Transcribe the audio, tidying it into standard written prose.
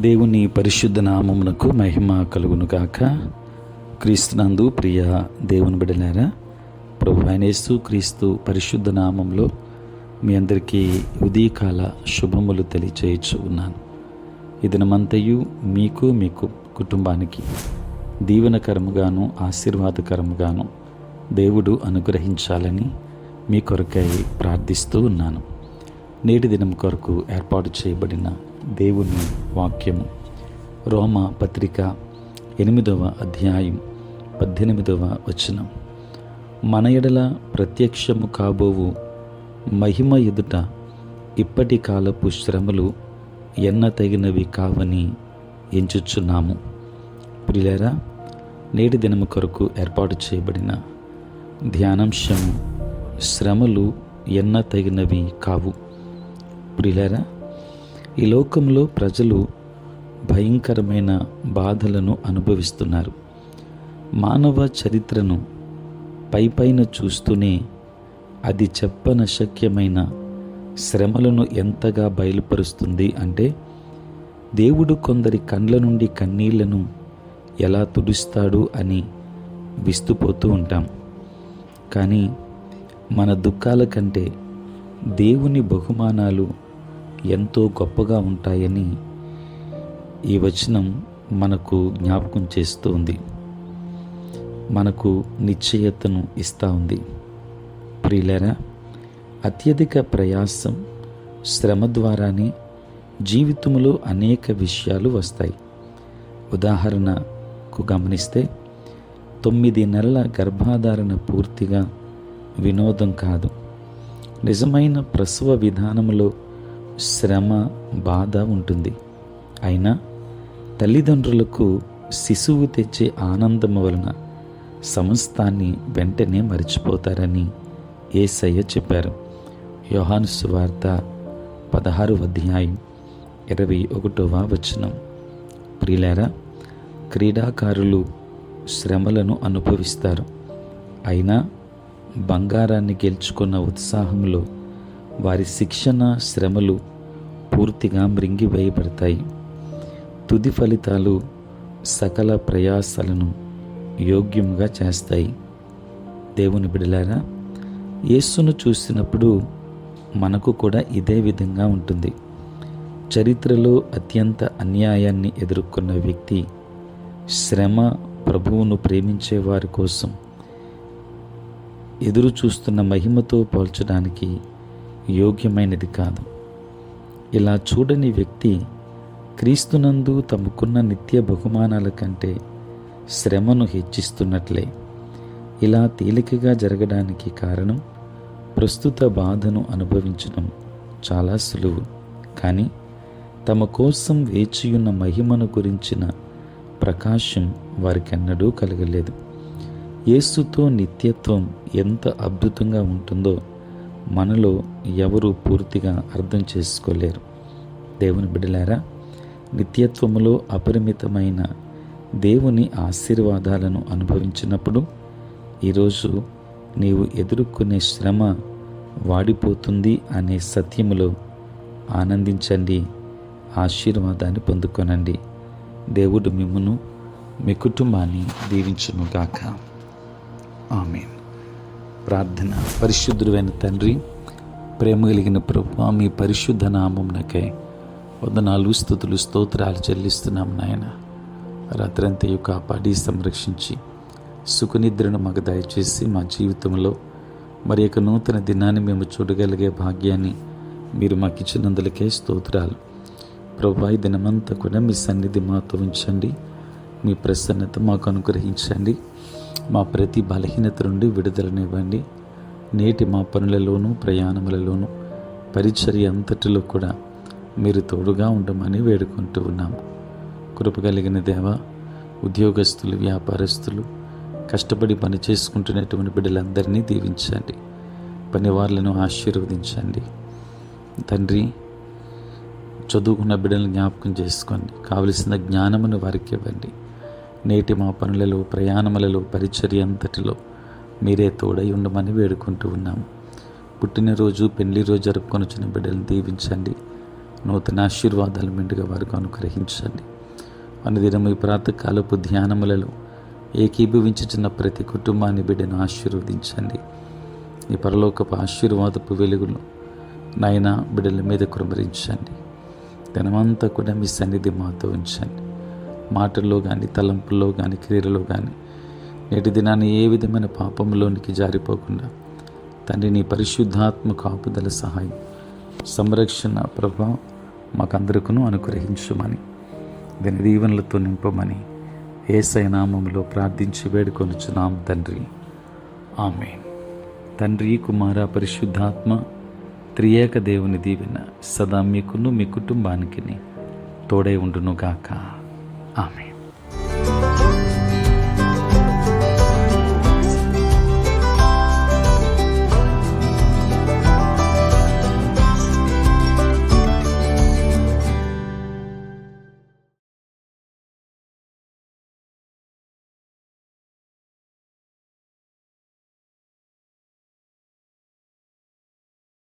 దేవుని పరిశుద్ధ నామమునకు మహిమ కలుగును గాక. క్రీస్తునందు ప్రియ దేవుని బిడ్డలారా, ప్రభు అయిన యేసు క్రీస్తు పరిశుద్ధ నామంలో మీ అందరికీ ఉదయకాల శుభములు తెలియచేయచ్చు ఉన్నాను. ఈ దినమంతయు మీకు కుటుంబానికి దీవెనకరముగాను ఆశీర్వాదకరముగాను దేవుడు అనుగ్రహించాలని మీ కొరకై ప్రార్థిస్తూ ఉన్నాను. నేటి దినం కొరకు ఏర్పాటు చేయబడిన దేవుని వాక్యము రోమ పత్రిక 8వ అధ్యాయం 18వ వచనం. మన ఎడల ప్రత్యక్షము కాబోవు మహిమ ఎదుట ఇప్పటి కాలపు శ్రమలు ఎన్నతగినవి కావని ఎంచుచున్నాము. ప్రియులారా, నేటి దినము కొరకు ఏర్పాటు చేయబడిన ధ్యానాంశము శ్రమలు ఎన్నతగినవి కావు. ప్రియులారా, ఈ లోకంలో ప్రజలు భయంకరమైన బాధలను అనుభవిస్తున్నారు. మానవ చరిత్రను పైపైన చూస్తూనే అది చెప్పనశక్యమైన శ్రమలను ఎంతగా బయలుపరుస్తుంది అంటే, దేవుడు కొందరి కండ్ల నుండి కన్నీళ్లను ఎలా తుడుస్తాడు అని విస్తుపోతూ ఉంటాం. కానీ మన దుఃఖాల కంటే దేవుని బహుమానాలు ఎంతో గొప్పగా ఉంటాయని ఈ వచనం మనకు జ్ఞాపకం చేస్తూ ఉంది, మనకు నిశ్చయతను ఇస్తూ ఉంది. ప్రియులారా, అత్యధిక ప్రయాసం శ్రమ ద్వారానే జీవితంలో అనేక విషయాలు వస్తాయి. ఉదాహరణకు గమనిస్తే 9 నెలల గర్భాధారణ పూర్తిగా వినోదం కాదు. నిజమైన ప్రసవ విధానంలో శ్రమ, బాధ ఉంటుంది. అయినా తల్లిదండ్రులకు శిశువు తెచ్చే ఆనందం వలన సమస్తాన్ని వెంటనే మరిచిపోతారని యేసయ్య చెప్పారు. యోహాను సువార్త 16వ అధ్యాయం 21వ వచనం. ప్రియులారా, క్రీడాకారులు శ్రమలను అనుభవిస్తారు. అయినా బంగారాన్ని గెలుచుకున్న ఉత్సాహంలో వారి శిక్షణ శ్రమలు పూర్తిగా మృంగివేయబడతాయి. తుది ఫలితాలు సకల ప్రయాసాలను యోగ్యంగా చేస్తాయి. దేవుని బిడ్డలారా, యేసును చూసినప్పుడు మనకు కూడా ఇదే విధంగా ఉంటుంది. చరిత్రలో అత్యంత అన్యాయాన్ని ఎదుర్కొన్న వ్యక్తి శ్రమ ప్రభువును ప్రేమించే వారి కోసం ఎదురు చూస్తున్న మహిమతో పోల్చడానికి యోగ్యమైనది కాదు. ఇలా చూడని వ్యక్తి క్రీస్తునందు తమకున్న నిత్య బహుమానాల కంటే శ్రమను హెచ్చిస్తున్నట్లే. ఇలా తేలికగా జరగడానికి కారణం ప్రస్తుత బాధను అనుభవించడం చాలా సులువు. కానీ తమ కోసం వేచియున్న మహిమను గురించిన ప్రకాశం వారికెన్నడూ కలగలేదు. యేసుతో నిత్యత్వం ఎంత అద్భుతంగా ఉంటుందో మనలో ఎవరు పూర్తిగా అర్థం చేసుకోలేరు. దేవుని బిడ్డలారా, నిత్యత్వములో అపరిమితమైన దేవుని ఆశీర్వాదాలను అనుభవించినప్పుడు ఈరోజు నీవు ఎదుర్కొనే శ్రమ వాడిపోతుంది అనే సత్యములో ఆనందించండి, ఆశీర్వాదాన్ని పొందుకొనండి. దేవుడు మిమ్మును మీ కుటుంబాన్ని దీవించునుగాక. ఆమేన్. ప్రార్థన. పరిశుద్ధుడైన తండ్రి, ప్రేమ కలిగిన ప్రభువా, మీ పరిశుద్ధ నామమునకై వందనాలు, స్తుతులు, స్తోత్రాలు చెల్లిస్తున్నాం నాయన. రాత్రంతయు కాపాడి సంరక్షించి సుఖనిద్రను మాకు దయచేసి మా జీవితంలో మరి యొక్క నూతన దినాన్ని మేము చూడగలిగే భాగ్యాన్ని మీరు మాకు ఇచ్చినందులకే స్తోత్రాలు. ప్రభువా, ఈ దినమంతా కూడా మీ సన్నిధి మాతో ఉంచండి, మీ ప్రసన్నత మాకు అనుగ్రహించండి. మా ప్రతి బలహీనత నుండి విడుదలనివ్వండి. నేటి మా పనులలోనూ ప్రయాణములలోనూ పరిచర్య అంతటిలో కూడా మీరు తోడుగా ఉండమని వేడుకుంటూ ఉన్నాము. కృప కలిగిన దేవ, ఉద్యోగస్తులు, వ్యాపారస్తులు, కష్టపడి పని చేసుకుంటున్నటువంటి బిడ్డలందరినీ దీవించండి. పనివాళ్ళను ఆశీర్వదించండి తండ్రి. చదువుకున్న బిడ్డలను జ్ఞాపకం చేసుకోండి, కావలసిన జ్ఞానమును వారికి ఇవ్వండి. నేటి మా పనులలో, ప్రయాణములలో, పరిచర్య అంతటిలో మీరే తోడై ఉండమని వేడుకుంటూ ఉన్నాము. పుట్టినరోజు, పెళ్లి రోజు జరుపుకొని వచ్చిన బిడ్డలను దీవించండి. నూతన ఆశీర్వాదాలు మెండుగా వారికి అనుగ్రహించండి. అనుదినం ఈ ప్రాతకాలపు ధ్యానములలో ఏకీభవించుచున్న ప్రతి కుటుంబాన్ని బిడ్డను ఆశీర్వదించండి. ఈ పరలోకపు ఆశీర్వాదపు వెలుగులు నాయన బిడ్డల మీద కుమ్మరించండి. దినమంతా కూడా మీ సన్నిధి మాతో ఉంచండి. మాటల్లో కానీ, తలంపుల్లో కానీ, క్రియలలో కానీ నేటి దినాన్ని ఏ విధమైన పాపంలోనికి జారిపోకుండా తండ్రి నీ పరిశుద్ధాత్మ కాపుదల సహాయం, సంరక్షణ ప్రభావం మాకందరికీ అనుగ్రహించమని, దీని దీవెనలతో నింపమని యేసయ్య నామములో ప్రార్థించి వేడుకొనుచున్నాం తండ్రి. ఆమేన్. తండ్రి, కుమార, పరిశుద్ధాత్మ త్రియేక దేవుని దీవెన సదా మీకును మీ కుటుంబానికి తోడై ఉండునుగాక. ఆమేన్.